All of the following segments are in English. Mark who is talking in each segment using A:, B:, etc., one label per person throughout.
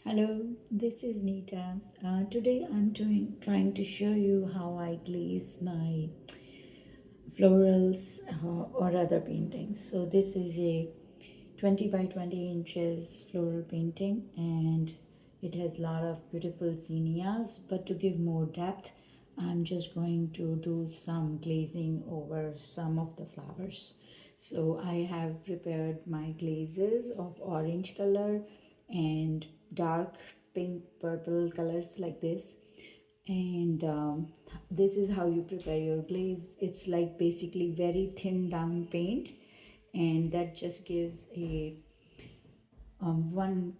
A: Hello, this is Nita. Today I'm trying to show you how I glaze my florals or other paintings. So this is a 20 by 20 inches floral painting and it has a lot of beautiful zinnias, but to give more depth I'm just going to do some glazing over some of the flowers. So I have prepared my glazes of orange color and dark pink purple colors like this, and this is how you prepare your glaze. It's like basically very thin down paint, and that just gives a one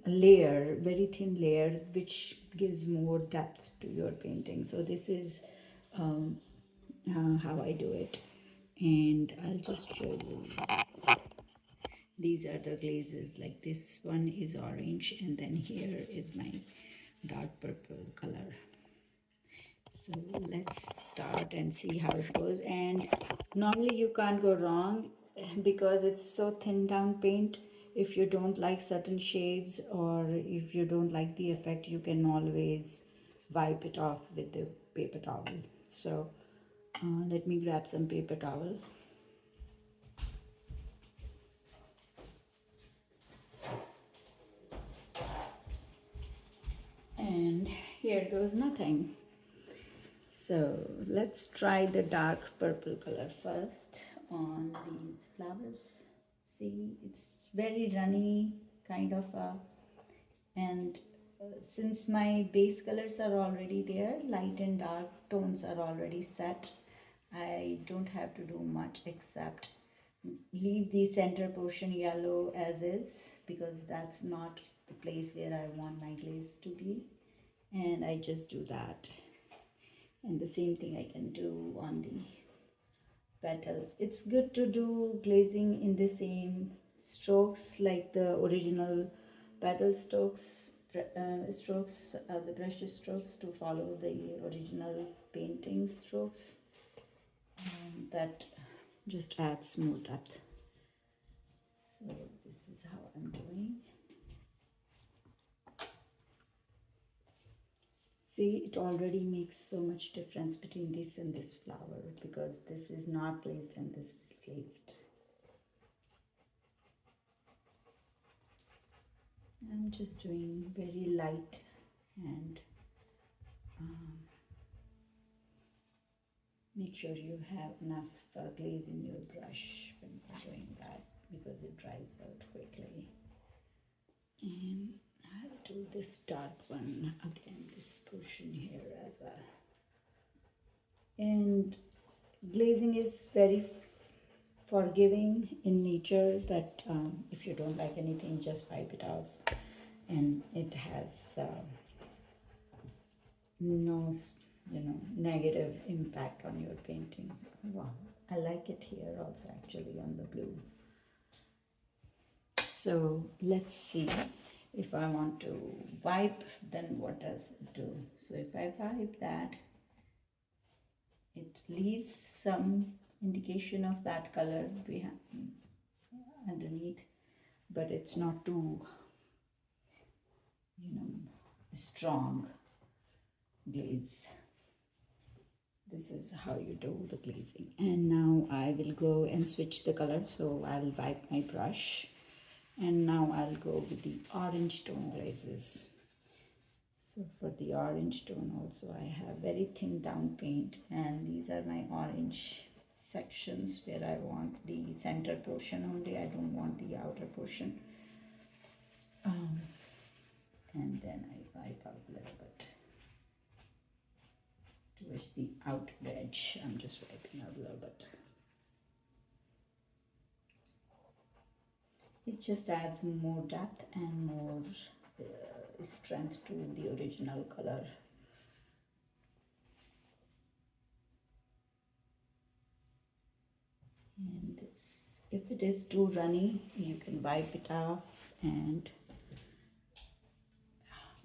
A: layer, very thin layer, which gives more depth to your painting. So this is um, how I do it, and I'll just show you. These are the glazes. Like this one is orange, and then here is my dark purple color. So let's start and see how it goes. And normally you can't go wrong because it's so thin down paint. If you don't like certain shades or if you don't like the effect, you can always wipe it off with the paper towel. So let me grab some paper towel. And here goes nothing. So let's try the dark purple color first on these flowers. See, it's very runny, kind of and since my base colors are already there, light and dark tones are already set, I don't have to do much except leave the center portion yellow as is, because that's not the place where I want my glaze to be, and I just do that. And the same thing I can do on the petals. It's good to do glazing in the same strokes like the original petal the brush strokes, to follow the original painting strokes. That just adds more depth. So this is how I'm doing. See, it already makes so much difference between this and this flower, because this is not glazed and this is glazed. I'm just doing very light and make sure you have enough glaze in your brush when you're doing that, because it dries out quickly. And I'll do this dark one again, this portion here as well. And glazing is very forgiving in nature, that if you don't like anything, just wipe it off, and it has no negative impact on your painting. Wow, I like it here also, actually, on the blue. So let's see, if I want to wipe, then what does it do? So if I wipe that, it leaves some indication of that color behind, underneath, but it's not too strong glaze. This is how you do the glazing. And now I will go and switch the color. So I'll wipe my brush, and now I'll go with the orange tone glazes. So for the orange tone also, I have very thin down paint, and these are my orange sections where I want the center portion only. I don't want the outer portion. And then I wipe out a little bit towards the outer edge. I'm just wiping out a little bit. It just adds more depth and more strength to the original color. And this, if it is too runny, you can wipe it off and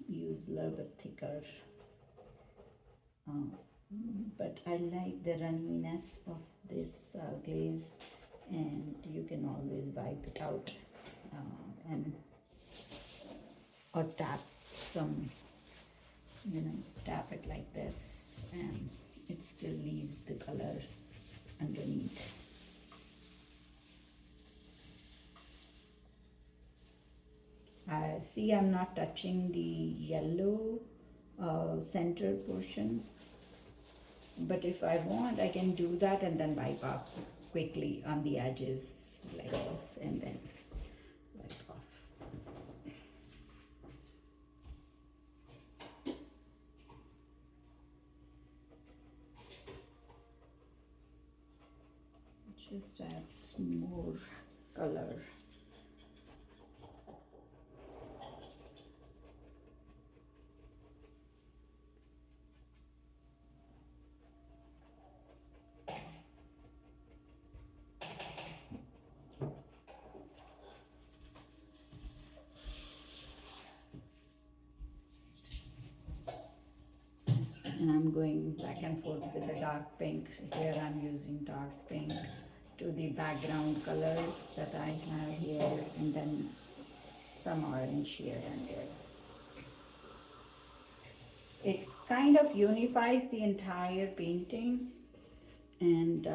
A: use a little bit thicker. But I like the runniness of this glaze, and you can always wipe it out and or tap some, tap it like this, and it still leaves the color underneath. See, I'm not touching the yellow center portion, but if I want, I can do that and then wipe off quickly on the edges like this, and then wipe off. Just adds more color. And I'm going back and forth with the dark pink. Here I'm using dark pink to the background colors that I have here, and then some orange here and there. It kind of unifies the entire painting, and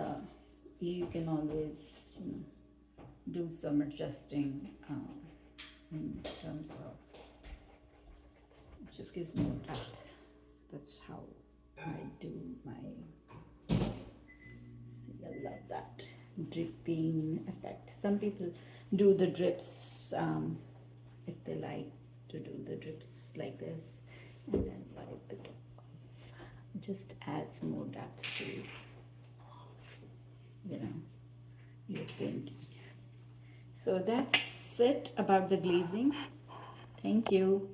A: you can always do some adjusting in terms of, it just gives more depth. That's how I do my, see, I love that dripping effect. Some people do the drips if they like to do the drips like this, and then wipe it off. Just adds more depth to your painting. So that's it about the glazing. Thank you.